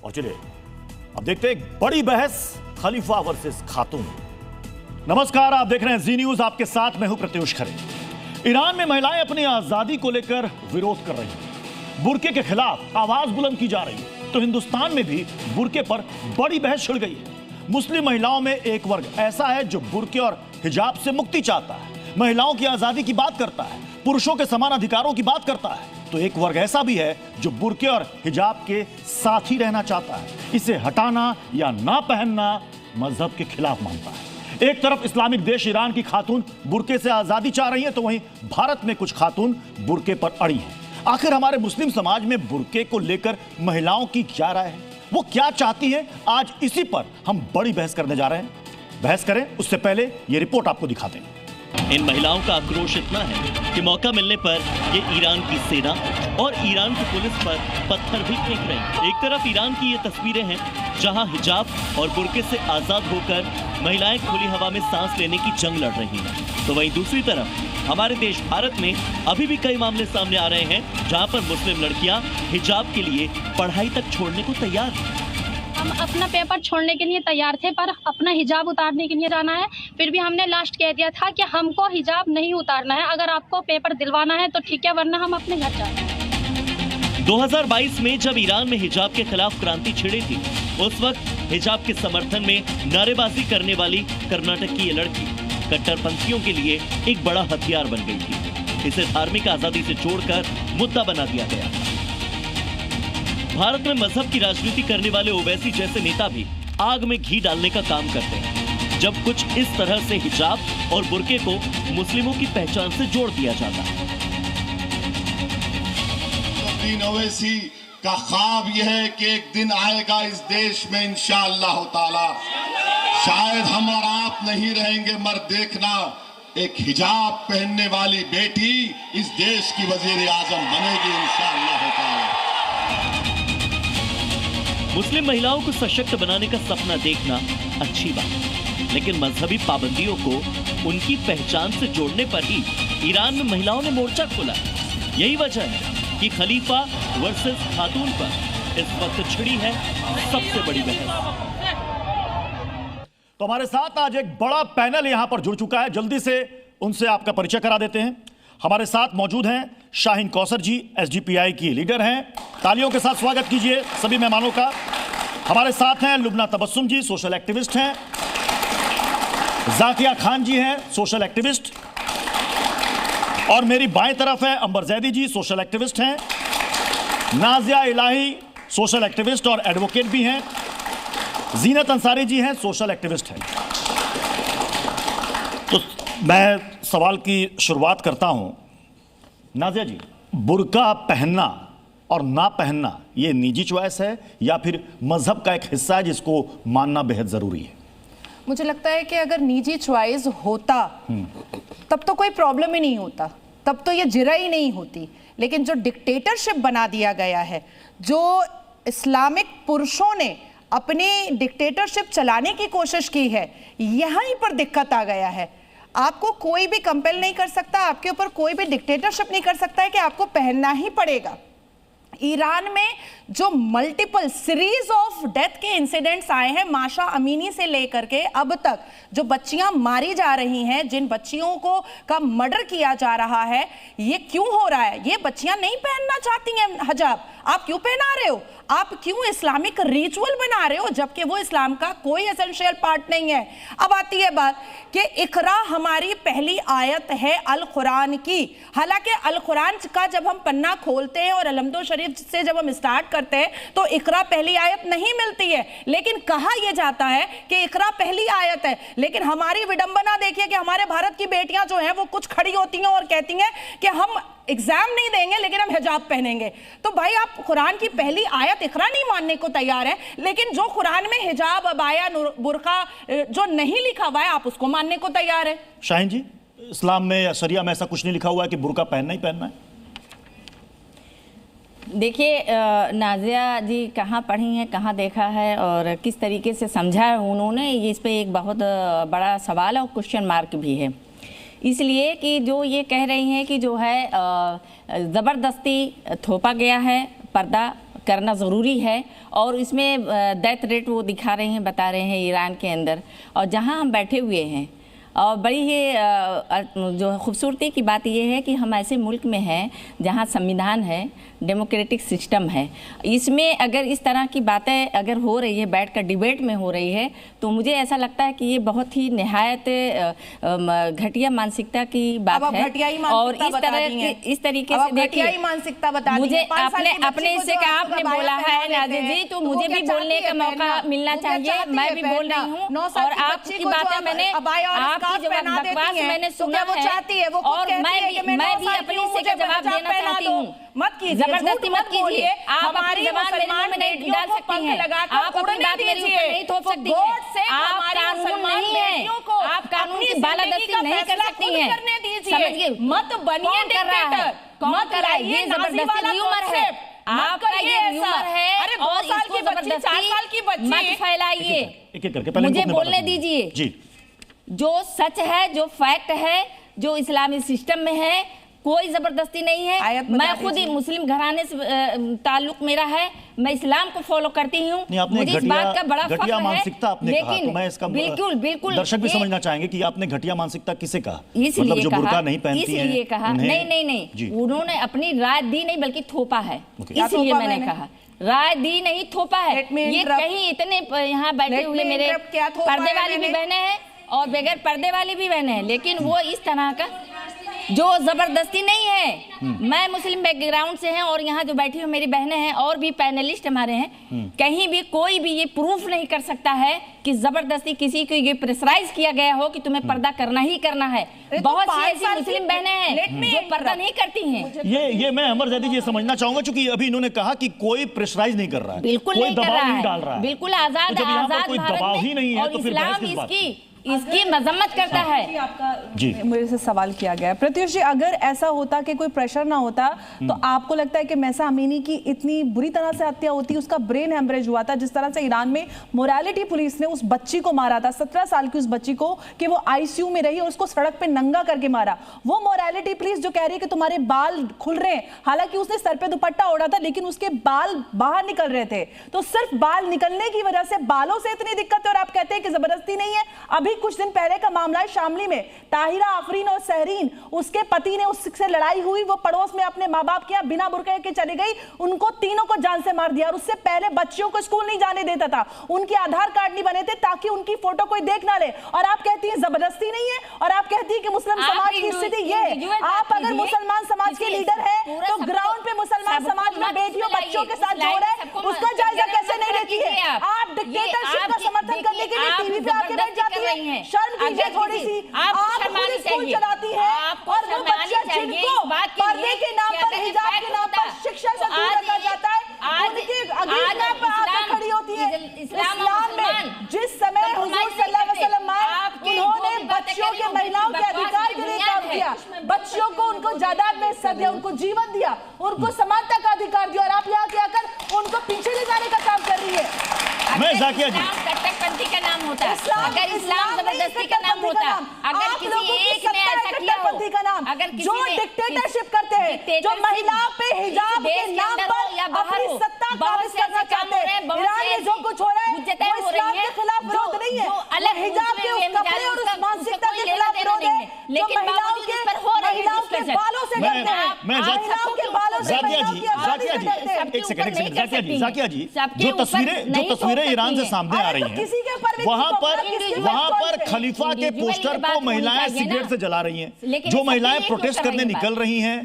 और चलिए अब देखते हैं एक बड़ी बहस खलीफा वर्सेस खातून। नमस्कार, आप देख रहे हैं जी न्यूज, आपके साथ मैं हूं प्रत्युष खरे। ईरान में महिलाएं अपनी आजादी को लेकर विरोध कर रही हैं, बुर्के के खिलाफ आवाज बुलंद की जा रही है। तो हिंदुस्तान में भी बुर्के पर बड़ी बहस छिड़ गई है। मुस्लिम महिलाओं में एक वर्ग ऐसा है जो बुर्के और हिजाब से मुक्ति चाहता है, महिलाओं की आजादी की बात करता है, पुरुषों के समान अधिकारों की बात करता है। तो एक वर्ग ऐसा भी है जो बुर्के और हिजाब के साथ ही रहना चाहता है, इसे हटाना या ना पहनना मजहब के खिलाफ मानता है। एक तरफ इस्लामिक देश ईरान की खातून बुर्के से आजादी चाह रही है, तो वहीं भारत में कुछ खातून बुर्के पर अड़ी हैं। आखिर हमारे मुस्लिम समाज में बुर्के को लेकर महिलाओं की क्या राय है, वो क्या चाहती हैं, आज इसी पर हम बड़ी बहस करने जा रहे हैं। बहस करें उससे पहले ये रिपोर्ट आपको दिखाते हैं। इन महिलाओं का आक्रोश इतना है कि मौका मिलने पर ये ईरान की सेना और ईरान की पुलिस पर पत्थर भी फेंक रही हैं। एक तरफ ईरान की ये तस्वीरें हैं जहां हिजाब और बुर्के से आजाद होकर महिलाएं खुली हवा में सांस लेने की जंग लड़ रही हैं, तो वहीं दूसरी तरफ हमारे देश भारत में अभी भी कई मामले सामने आ रहे हैं जहां पर मुस्लिम लड़कियां हिजाब के लिए पढ़ाई तक छोड़ने को तैयार हैं। हम अपना पेपर छोड़ने के लिए तैयार थे, पर अपना हिजाब उतारने के लिए जाना है। फिर भी हमने लास्ट कह दिया था कि हमको हिजाब नहीं उतारना है, अगर आपको पेपर दिलवाना है तो ठीक है, वरना हम अपने घर जाते हैं। 2022 में जब ईरान में हिजाब के खिलाफ क्रांति छिड़ी थी, उस वक्त हिजाब के समर्थन में नारेबाजी करने वाली कर्नाटक की ये लड़की कट्टरपंथियों के लिए एक बड़ा हथियार बन गई थी। इसे धार्मिक आजादी से जोड़कर मुद्दा बना दिया गया। भारत में मजहब की राजनीति करने वाले ओवैसी जैसे नेता भी आग में घी डालने का काम करते हैं जब कुछ इस तरह से हिजाब और बुर्के को मुस्लिमों की पहचान से जोड़ दिया जाता है। ओवैसी का ख्वाब यह है कि एक दिन आएगा इस देश में इंशाअल्लाह ताला, शायद हम और आप नहीं रहेंगे मर देखना, एक हिजाब पहनने वाली बेटी इस देश की वजीर आजम बनेगी इंशाअल्लाह ताला। मुस्लिम महिलाओं को सशक्त बनाने का सपना देखना अच्छी बात है, लेकिन मजहबी पाबंदियों को उनकी पहचान से जोड़ने पर ही ईरान में महिलाओं ने मोर्चा खोला। यही वजह है कि खलीफा वर्सेस खातून पर इस वक्त छिड़ी है सबसे बड़ी बहस। तो हमारे साथ आज एक बड़ा पैनल यहां पर जुड़ चुका है, जल्दी से उनसे आपका परिचय करा देते हैं। हमारे साथ मौजूद हैं शाहीन कौसर जी, एसडीपीआई की लीडर हैं, तालियों के साथ स्वागत कीजिए सभी मेहमानों का। हमारे साथ हैं लुबना तबस्सुम जी, सोशल एक्टिविस्ट हैं, जाकिया खान जी हैं, सोशल एक्टिविस्ट, और मेरी बाएं तरफ है अंबर जैदी जी, सोशल एक्टिविस्ट हैं, नाजिया इलाही सोशल एक्टिविस्ट और एडवोकेट भी हैं, जीनत अंसारी जी हैं, सोशल एक्टिविस्ट हैं। तो मैं सवाल की शुरुआत करता हूं। नाजिया जी, बुर्का पहनना और ना पहनना ये निजी चॉइस है या फिर मजहब का एक हिस्सा है जिसको मानना बेहद जरूरी है? मुझे लगता है कि अगर निजी चॉइस होता तब तो कोई प्रॉब्लम ही नहीं होता, तब तो ये जिरा ही नहीं होती। लेकिन जो डिक्टेटरशिप बना दिया गया है, जो इस्लामिक पुरुषों ने अपनी डिक्टेटरशिप चलाने की कोशिश की है, यहीं पर दिक्कत आ गया है। आपको कोई भी कंपेल नहीं कर सकता, आपके ऊपर कोई भी डिक्टेटरशिप नहीं कर सकता है कि आपको पहनना ही पड़ेगा। ईरान में जो मल्टीपल सीरीज ऑफ डेथ के इंसिडेंट्स आए हैं, माशा अमीनी से लेकर के अब तक, जो बच्चियां मारी जा रही हैं, जिन बच्चियों को का मर्डर किया जा रहा है, ये क्यों हो रहा है? ये बच्चियां नहीं पहनना चाहती हैं हिजाब, आप क्यों पहना रहे हो? आप क्यों इस्लामिक रिचुअल बना रहे हो, जबकि वो इस्लाम का कोई एसेंशियल पार्ट नहीं है। अब आती है बात कि इकरा हमारी पहली आयत है अल कुरान की। हालांकि अल कुरान का जब हम पन्ना खोलते हैं और अलहम्दो शरीफ से जब हम स्टार्ट करते हैं तो इकरा पहली आयत नहीं मिलती है, लेकिन कहा यह जाता है कि इकरा पहली आयत है। लेकिन हमारी विडंबना देखिए कि हमारे भारत की बेटियां जो हैं वो कुछ खड़ी होती हैं और कहती हैं कि हम एग्जाम नहीं देंगे लेकिन हम हिजाब पहनेंगे। तो भाई, आप कुरान की पहली आयत इकरा नहीं मानने को तैयार हैं, लेकिन जो कुरान में हिजाब, अबाया, बुर्का जो नहीं लिखा हुआ है, आप उसको मानने को तैयार है। शाहीन जी, इस्लाम में या शरिया में ऐसा कुछ नहीं लिखा हुआ है कि बुर्का पहनना ही पहनना है? देखिए, नाजिया जी कहाँ पढ़ी हैं, कहाँ देखा है और किस तरीके से समझा है उन्होंने, इस पे एक बहुत बड़ा सवाल और क्वेश्चन मार्क भी है। इसलिए कि जो ये कह रही हैं कि जो है ज़बरदस्ती थोपा गया है पर्दा करना ज़रूरी है। और इसमें डेथ रेट वो दिखा रहे हैं, बता रहे हैं ईरान के अंदर, और जहाँ हम बैठे हुए हैं, और बड़ी ही जो खूबसूरती की बात यह है कि हम ऐसे मुल्क में हैं जहाँ संविधान है, डेमोक्रेटिक सिस्टम है। इसमें अगर इस तरह की बातें अगर हो रही है, बैठकर डिबेट में हो रही है, तो मुझे ऐसा लगता है कि ये बहुत ही निहायत घटिया मानसिकता की बात है। और इस तरीके से देखिए, मानसिकता बता मुझे अपने से का आपने बोला है नाज़िया जी, तो मुझे भी बोलने का मौका मिलना चाहिए। मैं भी बोल रही हूँ और आपकी बातें मैंने आपकी बकवास मैंने सुना है, और मैं भी अपने से का जवाब देना चाहती हूँ। मत कीजिए, जबरदस्ती मत कीजिए। आप अपनी जबान मेरे मुंह में नहीं डाल सकती हैं, आप अपनी बात मेरे ऊपर नहीं थोप सकती हैं। आप कानून नहीं है, आप कानून की बालादस्ती नहीं कर सकती हैं। समझिए, मत बनिए डिक्टेटर, कौन कर रहा है? ये जबरदस्ती की उम्र है, आपका ये उम्र है, और इसको जबरदस्ती मत फैलाइए। मुझे बोलने दीजिए जी। जो सच है, जो फैक्ट है, जो इस्लामी सिस्टम में है, कोई जबरदस्ती नहीं है। मैं खुद ही मुस्लिम घराने से ताल्लुक मेरा है, मैं इस्लाम को फॉलो करती हूँ। मुझे इस बात का बड़ा फख्र है। मानसिकता आपने लेकिन कहा, तो मैं इसका बिल्कुल दर्शक भी समझना चाहेंगे कि आपने घटिया मानसिकता किसे कहा? इसलिए मतलब जो कहा, बुर्का नहीं पहनती हैं, इसलिए कहा नहीं, उन्होंने अपनी राय दी नहीं बल्कि थोपा है, इसलिए मैंने कहा राय दी नहीं, थोपा है। ये कहीं इतने यहाँ बैठे हुए मेरे पर्दे वाली भी बहनें हैं और बगैर पर्दे वाली भी बहनें हैं, लेकिन वो इस तरह का जो जबरदस्ती नहीं है। मैं मुस्लिम बैकग्राउंड से हैं और यहाँ जो बैठी हुई मेरी बहनें हैं और भी पैनलिस्ट हमारे हैं, कहीं भी कोई भी ये प्रूफ नहीं कर सकता है कि जबरदस्ती किसी को ये प्रेशराइज किया गया हो कि तुम्हें पर्दा करना ही करना है। बहुत सी ऐसी मुस्लिम बहनें हैं जो पर्दा नहीं करती हैं। ये मैं अमरज़ैदी जी समझना चाहूंगा, क्योंकि अभी इन्होंने कहा कि कोई प्रेशराइज नहीं कर रहा है, बिल्कुल नहीं कर रहा है, बिल्कुल आजाद भारत में, और इस्लाम इसकी मजम्मत करता है। जी, मेरे से सवाल किया गया प्रत्युष जी, अगर ऐसा होता कि कोई प्रेशर ना होता तो आपको लगता है कि महसा अमीनी की इतनी बुरी तरह से हत्या होती, उसका ब्रेन हेमरेज हुआ था, जिस तरह से ईरान में मोरालिटी पुलिस ने उस बच्ची को मारा था, 17 साल की उस बच्ची को, कि वो आईसीयू में रही और उसको सड़क पे नंगा करके मारा। वो मोरालिटी पुलिस जो कह रही है कि तुम्हारे बाल खुल रहे हैं, हालांकि उसने सर पे दुपट्टा ओढ़ा था लेकिन उसके बाल बाहर निकल रहे थे, तो सिर्फ बाल निकलने की वजह से बालों से इतनी दिक्कत है और आप कहते हैं कि जबरदस्ती नहीं है। अभी कुछ दिन पहले का मामला है शामली में, ताहिरा आफरीन और सहरीन, उसके पति ने उससे लड़ाई हुई, वो पड़ोस में अपने माँ बाप के यहाँ बिना बुर्के के चली गई, उनको तीनों को जान से मार दिया। और उससे पहले बच्चियों को स्कूल नहीं जाने देता था, उनके आधार कार्ड नहीं बने थे ताकि उनकी फोटो कोई देख ना ले, और आप कहती हैं जबरदस्ती नहीं है, और आप कहती है कि मुस्लिम समाज की स्थिति ये। आप अगर मुसलमान समाज के लीडर है तो ग्राउंड पे मुसलमान समाज में बेटियों बच्चों के साथ जो रहे उसका जायजा कैसे नहीं लेती है? आप डिक्टेटरशिप का समर्थन करने के लिए टीवी पे आके बैठ जाती है। शर्म कीजिए थोड़ी सी, आप खुद स्कूल चलाती है और वो बच्चे जिनको पर्दे के नाम पर, हिजाब के नाम पर शिक्षा से दूर रखा जाता है, उनके अगेंस्ट आप आकर खड़ी होती है। इस्लाम में जिस समय हुजूर सल्लल्लाहु अलैहि वसल्लम उन्होंने बच्चियों के, महिलाओं के अधिकार के लिए काम किया, बच्चियों को उनको जायदाद में हिस्सा दिया, उनको जीवन दिया, उनको समानता का अधिकार दिया, और आप यहाँ के आकर उनको पीछे ले जाने का काम कर रही है। मैं जाकिया जी, कट्टरपंथी का नाम होता है, अगर इस्लाम जबरदस्ती का नाम होता, अगर किसी एक ने ऐसा किया हो, अगर किसी जो डिक्टेटरशिप करते हैं, जो महिलाओं पे हिजाब के नाम पर अपनी सत्ता काबिज करना चाहते हैं, ईरान में जो कुछ हो रहा है वो इस्लाम के खिलाफ विरोध नहीं है, अलग हिजाब के उस कपड़े और उस मानसिकता के खिलाफ विरोध है, लेकिन महिलाओं के बालों से डरते हैं, महिलाओं के बालों से, जाकिया जी एक सेकंड, जाकिया जी, जो तस्वीरें ईरान से सामने आ रही हैं, वहां पर खलीफा के पोस्टर को महिलाएं सिगरेट से जला रही हैं, जो महिलाएं प्रोटेस्ट करने निकल रही हैं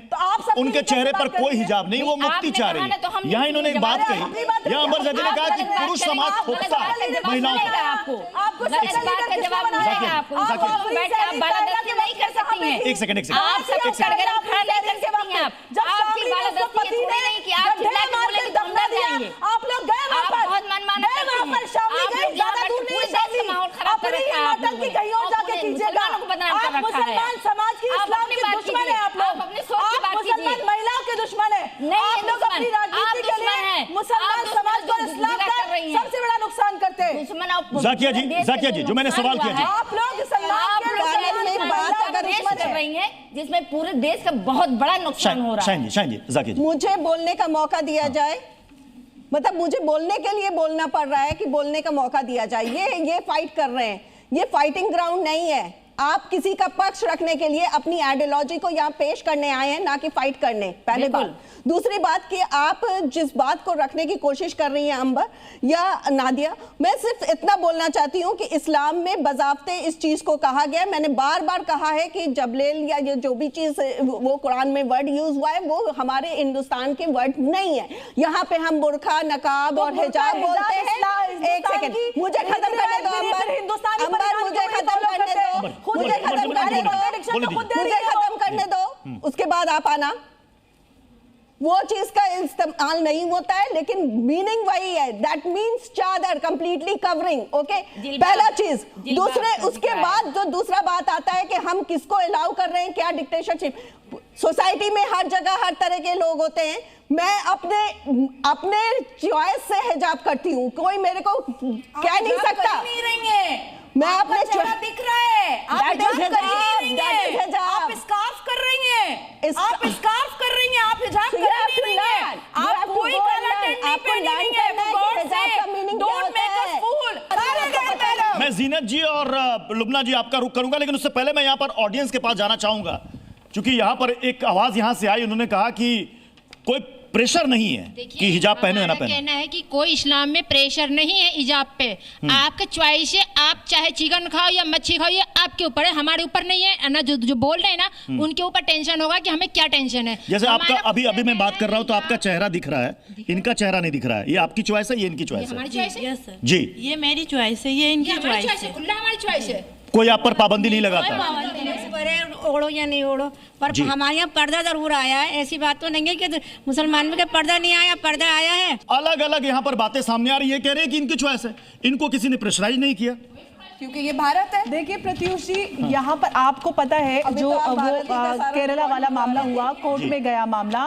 उनके चेहरे पर कोई हिजाब नहीं, वो मुक्ति चाह रही है। यहाँ इन्होंने एक बात कही, यहाँ अमरज़ैदी ने कहा कि पुरुष समाज थोपता है महिलाओं को। एक सेकंड, आप लोग गए वहां पर, ज्यादा दूर नहीं, अपनी आतंकी कहीं और जाके कीजिएगा। आप मुसलमान समाज की, इस्लाम के दुश्मन है, आप लोग मुसलमान महिलाओं के दुश्मन है, आप लोग अपनी राजनीति के लिए मुसलमान समाज को, इस्लाम का सबसे बड़ा नुकसान करते हैं। जाकिया जी, जो मैंने सवाल किया जी, आप लोग कर रही हैं जिसमें पूरे देश का बहुत बड़ा नुकसान हो रहा है। शाहीन जी, जाकिया जी, मुझे बोलने का मौका दिया जाए। मतलब मुझे बोलने के लिए बोलना पड़ रहा है कि बोलने का मौका दिया जाए। ये फाइट कर रहे हैं, ये फाइटिंग ग्राउंड नहीं है। आप किसी का पक्ष रखने के लिए अपनी आइडियोलॉजी को यहाँ पेश करने आए हैं, ना कि फाइट करने, पहले बात। दूसरी बात कि आप जिस बात को रखने की कोशिश कर रही हैं अंबर या नादिया, मैं सिर्फ इतना बोलना चाहती हूँ कि इस्लाम में बजाफ्ते इस चीज को कहा गया है। मैंने बार बार कहा है कि जबलेल या ये जो भी चीज वो कुरान में वर्ड यूज हुआ है वो हमारे हिंदुस्तान के वर्ड नहीं है। यहाँ पे हम बुरखा, नकाब और हिजाब बोलते हैं। एक सेकंड, मुझे खत्म करने दो अंबर, मुझे खत्म करने दो, मुझे खत्म करने दो, उसके बाद आप आना। वो चीज का इस्तेमाल नहीं होता है, लेकिन मीनिंग वही है। दैट मीन्स चादर, कंप्लीटली कवरिंग, ओके, पहला चीज। दूसरे उसके बाद जो दूसरा बात आता है कि हम किसको अलाउ कर रहे हैं, क्या डिक्टेटरशिप। सोसाइटी में हर जगह हर तरह के लोग होते हैं। मैं अपने चॉइस से हिजाब करती हूँ, कोई मेरे को कह नहीं सकता। मैं अपने चेहरा दिख रहा है, आप हिजाब कर नहीं रही हैं, आप स्कार्फ कर रही हैं, आप स्कार्फ कर रही हैं, आप हिजाब कर नहीं रही हैं, आप कोई कलर टेंट नहीं पहन रही हैं। गॉड से डोंट मेक अस फूल। मैं जीनत जी और लुबना जी आपका रुख करूंगा, लेकिन उससे पहले मैं यहां पर ऑडियंस के पास जाना चाहूंगा, क्योंकि यहां पर एक आवाज यहां से आई। उन्होंने कहा कि कोई प्रेशर नहीं है कि हिजाब पहने ना पहने। कहना है कि कोई इस्लाम में प्रेशर नहीं है हिजाब पे, आपके चॉइस है। आप चाहे चिकन खाओ या मच्छी खाओ, ये आपके ऊपर है, हमारे ऊपर नहीं है ना। जो बोल रहे हैं ना, उनके ऊपर टेंशन होगा कि हमें क्या टेंशन है। जैसे आपका अभी मैं बात कर रहा हूँ तो आपका चेहरा दिख रहा है, इनका चेहरा नहीं दिख रहा है। ये आपकी चॉइस है, ये इनकी चॉइस है जी। ये मेरी चॉइस है, ये इनकी चॉइस है, हमारी चॉइस है। कोई आप पर पाबंदी नहीं लगाता। ओढ़ो या नहीं ओढ़ो, पर हमारे यहाँ पर्दा जरूर आया है। ऐसी बात तो नहीं है कि मुसलमान में पर्दा नहीं आया, पर्दा आया है। अलग अलग यहाँ पर बातें सामने आ रही है, कह रहे हैं कि इनकी चॉइस है, इनको किसी ने प्रेशराइज नहीं किया, क्योंकि ये भारत है। देखिए प्रत्युष जी, यहाँ पर आपको पता है जो वो केरला वाला मामला हुआ, कोर्ट में गया मामला,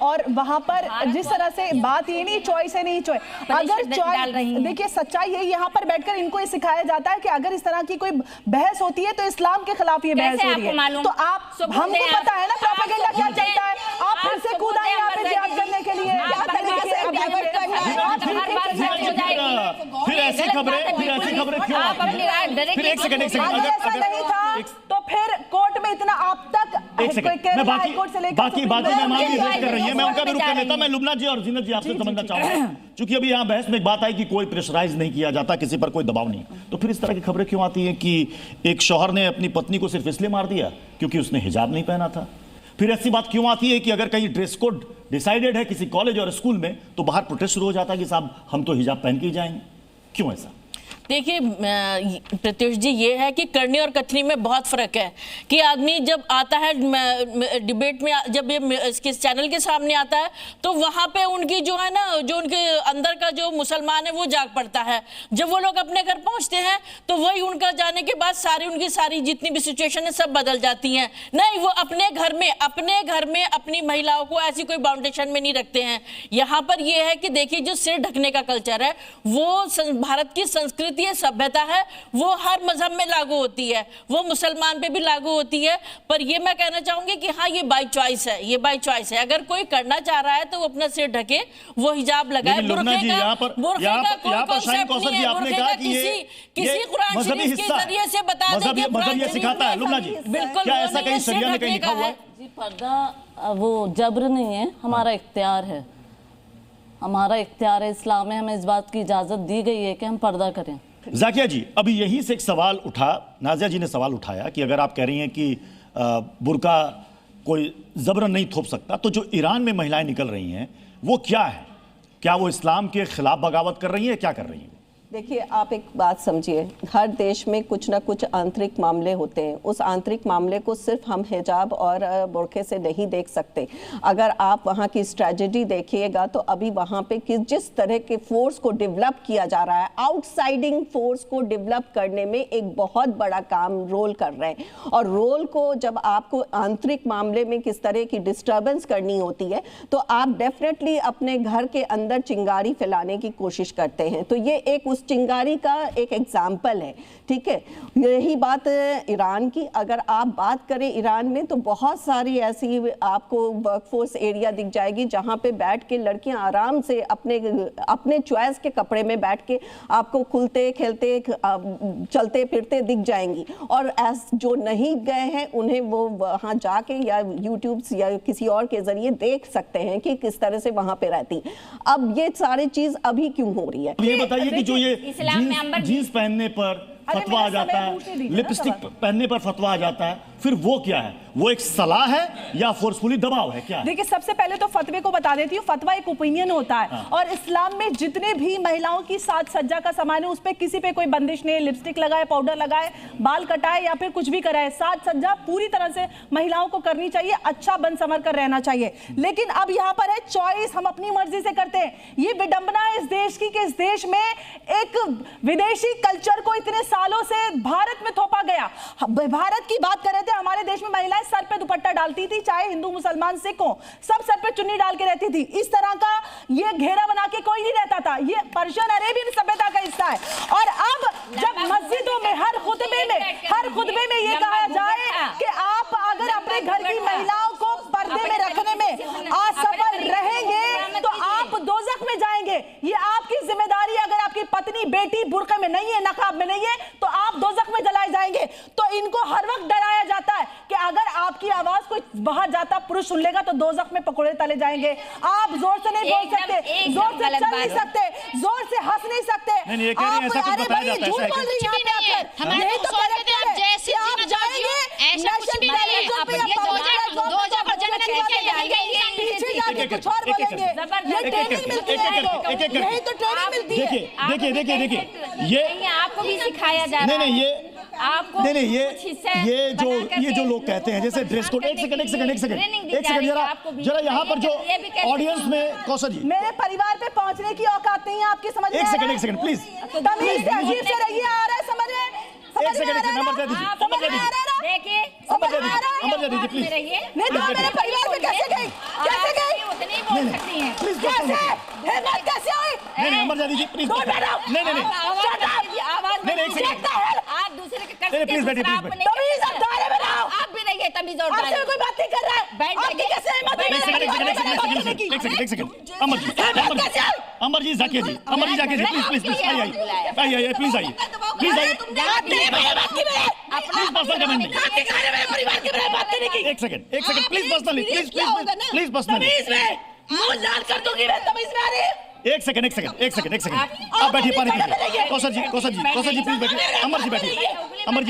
और वहां पर जिस तरह से बात ये नहीं चॉइस है, नहीं चॉइस। अगर चॉइस, देखिए सच्चाई है, यहाँ पर बैठकर इनको ये सिखाया जाता है कि अगर इस तरह की कोई बहस होती है तो इस्लाम के खिलाफ ये बहस हो रही है। तो आप, हमको पता है ना प्रोपेगेंडा क्या चलता है। आप फिर से कूदा है यहाँ पे जिहाद करने के लिए, फिर ऐसी खबरें क्यों आती हैं? फिर एक सेकंड अगर ऐसा नहीं था तो फिर कोर्ट में इतना आप तक बाकी मेहमान भी वेट कर रही है, मैं उनका भी रुक कर लेता। मैं लुबना जी और जीनत जी आपसे समझना चाहूंगा, क्योंकि अभी यहाँ बहस में एक बात आई कि कोई प्रेशराइज नहीं किया जाता, किसी पर कोई दबाव नहीं, तो फिर इस तरह की खबरें क्यों आती हैं कि एक शौहर ने अपनी पत्नी को सिर्फ इसलिए मार दिया क्योंकि उसने हिजाब नहीं पहना था? फिर ऐसी बात क्यों आती है कि अगर कहीं ड्रेस कोड डिसाइडेड है किसी कॉलेज और स्कूल में, तो बाहर प्रोटेस्ट शुरू हो जाता है कि साहब हम तो हिजाब पहन के ही जाएंगे? क्यों ऐसा? देखिए प्रत्युष जी, ये है कि करनी और कथनी में बहुत फर्क है कि आदमी जब आता है डिबेट में, जब ये इसके चैनल के सामने आता है तो वहाँ पे उनकी जो है ना, जो उनके अंदर का जो मुसलमान है वो जाग पड़ता है। जब वो लोग अपने घर पहुँचते हैं तो वही उनका जाने के बाद उनकी सारी जितनी भी सिचुएशन है सब बदल जाती हैं। नहीं, वो अपने घर में अपनी महिलाओं को ऐसी कोई बाउंडेशन में नहीं रखते हैं। यहाँ पर ये है कि देखिए, जो सिर ढकने का कल्चर है वो भारत की संस्कृति, ये सभ्यता है, वो हर मजहब में लागू होती है, वो मुसलमान पे भी लागू होती है। पर ये मैं कहना चाहूंगी कि हाँ, ये बाय चॉइस है, ये बाय चॉइस है। अगर कोई करना चाह रहा है तो वो अपना सिर ढके, वो हिजाब लगाए। बुर्के का कोई कॉन्सेप्ट नहीं है। बुर्के का किसी कुरान शरीफ के जरिए से बता दें कि कुरान शरीफ सिखाता है। लुबना जी, बिल्कुल, क्या ऐसा कहीं शरिया में कहीं लिखा हुआ है? जी, पर्दा वो जबर नहीं है, हमारा इख्तियार है, हमारा इख्तियार है। इस्लाम में हमें इस बात की इजाजत दी गई है कि हम पर्दा करें। जाकिया जी, अभी यही से एक सवाल उठा, नाजिया जी ने सवाल उठाया कि अगर आप कह रही हैं कि बुर्का कोई जबरन नहीं थोप सकता, तो जो ईरान में महिलाएं निकल रही हैं वो क्या है? क्या वो इस्लाम के खिलाफ बगावत कर रही है? क्या कर रही हैं? देखिए, आप एक बात समझिए, हर देश में कुछ ना कुछ आंतरिक मामले होते हैं। उस आंतरिक मामले को सिर्फ हम हिजाब और बुर्के से नहीं देख सकते। अगर आप वहाँ की स्ट्रेटजी देखिएगा तो अभी वहाँ पे जिस तरह के फोर्स को डेवलप किया जा रहा है, आउटसाइडिंग फोर्स को डेवलप करने में एक बहुत बड़ा काम रोल कर रहे हैं। और रोल को जब आपको आंतरिक मामले में किस तरह की डिस्टर्बेंस करनी होती है तो आप डेफिनेटली अपने घर के अंदर चिंगारी फैलाने की कोशिश करते हैं। तो ये एक उस चिंगारी का एक एग्जाम्पल है, ठीक है। यही बात ईरान की, अगर आप बात करें ईरान में तो बहुत सारी ऐसी आपको वर्कफोर्स एरिया दिख जाएगी जहाँ पे बैठ के लड़कियाँ आराम से अपने चॉइस के कपड़े में बैठ के आपको खुलते खेलते चलते फिरते दिख जाएंगी। और जो नहीं गए हैं उन्हें वो वहाँ जाके या यूट्यूब या किसी और के जरिए देख सकते हैं कि किस तरह से वहाँ पे रहती। अब ये सारी चीज अभी क्यों हो रही है? ये बताइए कि जो ये जीन्स पहनने पर फतवा आ जाता है, लिपस्टिक पहनने पर फतवा आ जाता है, फिर वो क्या है? वो एक सलाह है या फोर्सफुली दबाव है, क्या है? देखिए, सबसे पहले तो फतवे को बता देती हूँ। फतवा एक ओपिनियन होता है और इस्लाम में जितने भी महिलाओं की साज सज्जा का सामान है उस पर किसी पे कोई बंदिश नहीं। लिपस्टिक लगाए, पाउडर लगाए, बाल कटाए या फिर कुछ भी कराए, साज सज्जा पूरी तरह से महिलाओं को करनी चाहिए, अच्छा बन संवर कर रहना चाहिए। लेकिन अब यहाँ पर है चॉइस, हम अपनी मर्जी से करते हैं। ये विडंबना है इस देश की कि इस देश में एक विदेशी कल्चर को इतने सालों से भारत में थोपा गया। भारत की बात कर रहे थे, हमारे देश में महिलाएं सर पे दुपट्टा डालती थी, चाहे हिंदू मुसलमान सिख हो, सब सर पे चुन्नी डाल के रहती थी। इस तरह का ये घेरा बना के कोई नहीं रहता था। ये पर्शियन अरेबियन सभ्यता का हिस्सा है। और अब जब मस्जिदों में हर खुतबे में ये कहा जाए कि आप अगर अपने घर की महिलाओं को पर्दे में रखने में असफल रहेंगे तो आप दोज़ख में जाएंगे, ये आपकी जिम्मेदारी। अगर आपकी पत्नी बेटी बुर्के में नहीं है, नकाब में नहीं है, तो आप दोज़ख में जलाए जाएंगे। तो इनको हर वक्त डराया जाता है कि अगर आपकी आवाज कोई बाहर जाता पुरुष सुन लेगा तो दोज़ख में पकोड़े तले जाएंगे। आप जोर से नहीं बोल सकते, जोर से चल नहीं सकते, जोर से हंस नहीं सकते। अरे भाई झूठ बोल रही है, यही तो कहते हैं जैसे आप जाएंगे पीछे जाके कुछ और बोलेंगे। ये ट्रेनिंग मिलती है, यही तो ट्रेनिंग मिलती है। देखिए ये आपको भी सिखाया जा रहा है। नहीं ये जो लोग कहते हैं जैसे ड्रेस कोड, एक सेकंड जरा यहाँ पर जो ऑडियंस में कौशल जी, मेरे परिवार पे पहुंचने की औकात नहीं है आपकी, समझ में? एक सेकंड प्लीज, तमीज से अजीब से रहिए, आ रहा है समझ में? एक सेकंड नंबर दे दीजिए, नंबर दे दीजिए प्लीज। नहीं तो मेरे परिवार में कैसे गई? उतनी बोल सकती हैं। प्लीज हिम्मत कैसे हुई? नहीं नंबर दे दीजिए प्लीज। नहीं आवाज एक सेकंड, आप दूसरे के कर सकते हैं। प्लीज बैठिए, तमीज अब दायरे में रहो। आप भी रहिए तमीज और आपसे कोई बात नहीं कर रहा है। बैठ आपकी कैसे हिम्मत है? एक सेकंड अमर जी जाकिया जी, प्लीज आइए प्लीज आइए। एक second please personally, please personally लाल कर दूंगी मैं, तमीज में आ रही है? एक सेकंड आप बैठिए, पानी पीजिए। कौशल जी प्लीज बैठिए। अमर जी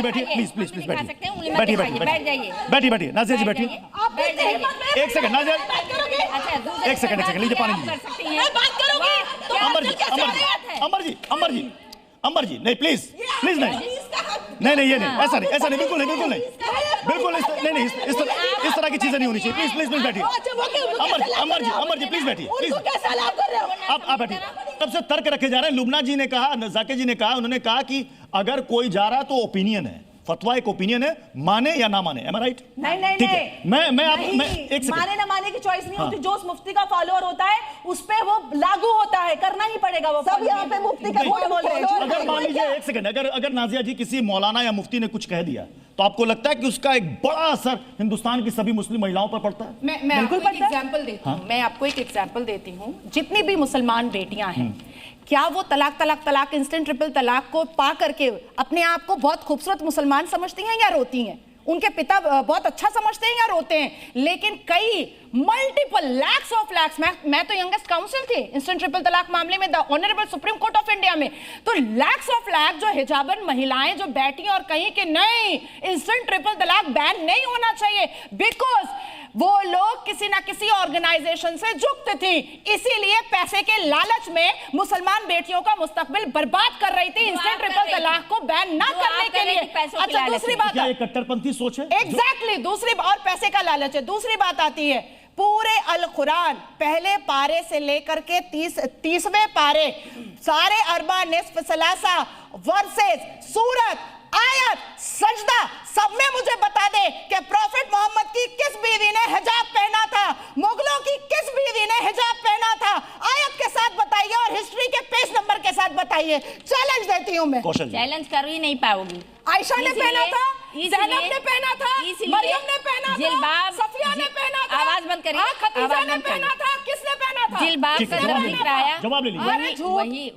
बैठिए प्लीज बैठिए। नाजिया जी बैठिए। एक सेकंड नाजिया, एक सेकंड लीजिए पानी लीजिए। अमर जी नहीं प्लीज नहीं ये नहीं, ऐसा नहीं बिल्कुल नहीं इस तरह की चीजें नहीं होनी चाहिए। प्लीज बैठिए। अमर जी प्लीज बैठिए, आप बैठिए। तब से तर्क रखे जा रहे हैं। लुबना जी ने कहा, जाकिया जी ने कहा, उन्होंने कहा कि अगर कोई जा रहा है तो ओपिनियन है, फतवा एक ओपिनियन है, माने या ना माने। एम आई राइट? नहीं माने ना माने की चॉइस नहीं होती। जो उस मुफ्ती का फॉलोअर होता है उस पे वो लागू होता है, करना ही पड़ेगा। वो सब यहाँ पे मुफ्ती का झूठ बोल रहे हैं। अगर मान लीजिए एक सेकंड, अगर नाजिया जी किसी मौलाना या मुफ्ती ने कुछ कह दिया तो आपको लगता है कि उसका एक बड़ा असर हिंदुस्तान की सभी मुस्लिम महिलाओं पर पड़ता है? मैं आपको एक एग्जाम्पल देती हूँ। जितनी भी मुसलमान बेटियां हैं, क्या वो तलाक इंस्टेंट ट्रिपल तलाक को पा करके अपने आप को बहुत खूबसूरत मुसलमान समझती हैं या रोती हैं? उनके पिता बहुत अच्छा समझते हैं या रोते हैं? लेकिन कई मल्टीपल लैक्स ऑफ लैक्स, मैं तो यंगेस्ट काउंसिल थी इंस्टेंट ट्रिपल तलाक मामले में, the honourable supreme court of India में। तो लैक्स ऑफ लैक्स जो हिजाबन महिलाएं जो बैठी और कहीं कि नहीं इंस्टेंट ट्रिपल तलाक बैन नहीं होना चाहिए, बिकॉज वो लोग किसी ना किसी ऑर्गेनाइजेशन से जुक्त थी, इसीलिए पैसे के लालच में मुसलमान बेटियों का मुस्तकबिल बर्बाद कर रही थी इंस्टेंट ट्रिपल तलाक को बैन ना करने के लिए। अच्छा, दूसरी बात, क्या ये कट्टरपंथी सोच है? एग्जैक्टली, दूसरी और पैसे का लालच है। दूसरी बात आती है, पूरे अल कुरान पहले पारे से लेकर के 30वें पारे, सारे अरबा निस्फ सलासा वर्सेस सूरत आयत, सजदा, सब में मुझे बता दे कि प्रॉफिट मोहम्मद की किस बीवी ने हिजाब पहना था, मुगलों की किस बीवी ने हिजाब पहना था, आयत के साथ बताइए और हिस्ट्री के पेज नंबर के साथ बताइए। चैलेंज देती हूँ मैं। चैलेंज कर ही नहीं पाओगी। आयशा ने पहना था, ज़ैनब ने पहना था, मरियम ने पहना था, जिल्बाब, सफिया ने पहना था, आवाज बंद करिए, खदीजा ने पहना था, किसने पहना था? जिल्बाब का जब जिक्र आया, वही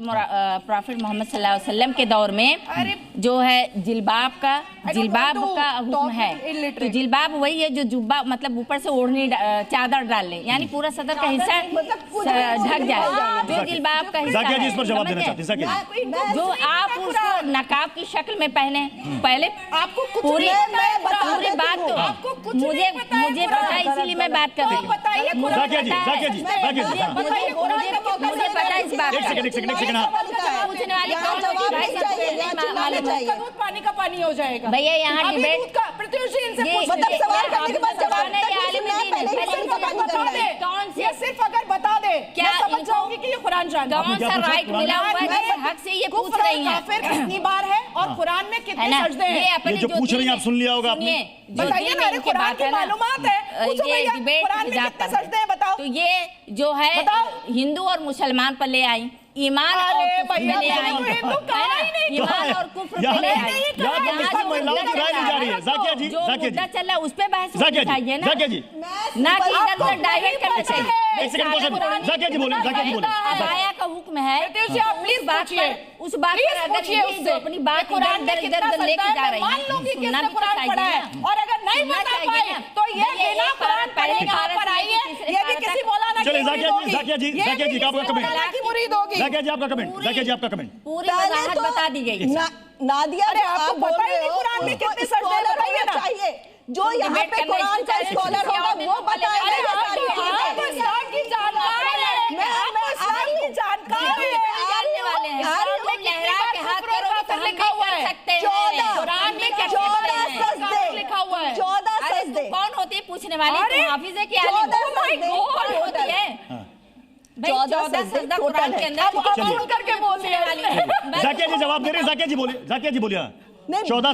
प्रॉफिट मोहम्मद सल्लल्लाहु अलैहि वसल्लम के दौर में जो है जिल्बाब का हुक्म है। तो जिल्बाब वही है जो जुब्बा मतलब ऊपर से ओढ़नी चादर डाल ले, यानी पूरा सदर का हिस्सा ढक जाए, जो जिल्बाब का हिस्सा है, जो आप उसको नकाब की शक्ल में पहने। पहले आपको पूरी बात तो मुझे पता है, इसीलिए मैं बात कर रही हूँ। मुझे पता है इस बात पानी का पानी हो जाएगा भैया। यहाँ डिबेट सिर्फ अगर बता दे क्या समझ जाऊंगी कि ये कुरान जानता कौन सा राइट मिला हुआ है, हक से ये पूछ रही हैं कितनी बार है और कुरान में कितने सजदे हैं। ये जो पूछ रही हैं आप सुन लिया होगा आपने। बताइए ना, अरे कुरान की मालूमात है, पूछो भैया कुरान में कितने सजदे हैं बताओ। तो ये जो है हिंदू और मुसलमान पर ले आई, ईमान और कुफ्र में ले आई, ईमान और कुफ्र में ले आई। महिलाओं की राय ली जा रही है। जाकिया जी, जो मुद्दा चल रहा है उस पे बहस होनी चाहिए ना, जाकिया जी, ना कि इधर उधर डाइवर्ट करना चाहिए। एक सेकंड, जाकिया जी बोले, जाकिया जी बोले। आया का हुक्म है, प्लीज बात उस बात पर अगर ये जो अपनी बात इधर लेके जा रही है, सुनना भी चाहिए। और अगर नहीं बता पाए तो ये बिना कुरान पढ़े यहाँ पर आइए, ये भी किसी मौलाना चलिए जाकिया जी आपका कमेंट, मुरीद होगी। जाकिया जी आपका कमेंट, जाकिया जी आपका कमेंट। पूरी वजाहत बता दी गई। नादिया, अरे आपको पता ही नहीं कुरान में कितने सजदे बताइए ना। चाहिए जो यहाँ पे कुरान का स्कॉलर होगा वो बताएगा। कौन होती है पूछने वाली? हाफिज है कि आलिम? कौन होती है? 14 सजदा कुरान के अंदर करके बोल रहे। जाकिया जी जवाब दे रहे हैं, जाकिया जी बोले, जाकिया जी बोलिए। 14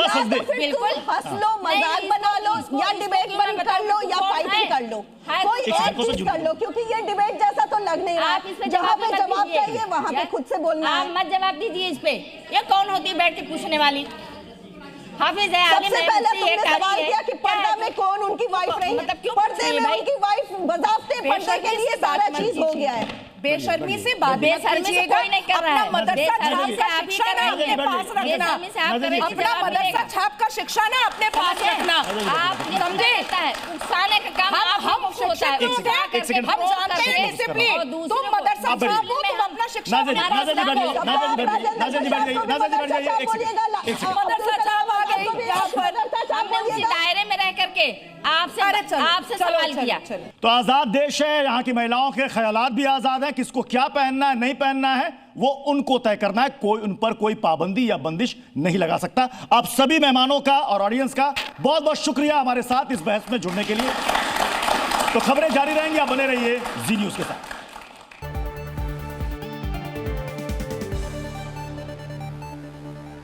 सजदे। बिल्कुल हंस लो, मजाक बना लो, या डिबेट बंद कर लो या फाइटिंग कर लो, कोई और चीज कर लो, क्योंकि ये डिबेट जैसा तो लग नहीं रहा। जहाँ पे जवाब चाहिए वहाँ पे खुद से बोलना है। आप मत जवाब दीजिए इस पे। ये कौन होती है बैठ के पूछने वाली? हाफिज है, सबसे पहले तुमने सवाल किया कि पर्दा में कौन उनकी वाइफ रही, पर्दे में उनकी वाइफ बजाते पर्दे के लिए सारा चीज हो गया है। बेशर्मी से बात बेशर्मी से कोई नहीं कर रहा है। मदरसा छाप का शिक्षा ना अपने पास रखना, अपना मदरसा छाप का शिक्षा ना अपने पास रखना। आप समझे? उकसाने का काम हम होता है। हम जानते हैं डिसिप्लिन। तुम मदरसा छाप हो, तुम अपना शिक्षा दायरे में रह करके आपसे सवाल किया। तो आजाद देश है, यहाँ की महिलाओं के ख्यालात भी आजाद है। किसको क्या पहनना है नहीं पहनना है वो उनको तय करना है, कोई उन पर कोई पाबंदी या बंदिश नहीं लगा सकता। आप सभी मेहमानों का और ऑडियंस का बहुत बहुत शुक्रिया हमारे साथ इस बहस में जुड़ने के लिए। तो खबरें जारी रहेंगी, आप बने रहिए जी न्यूज़ के साथ।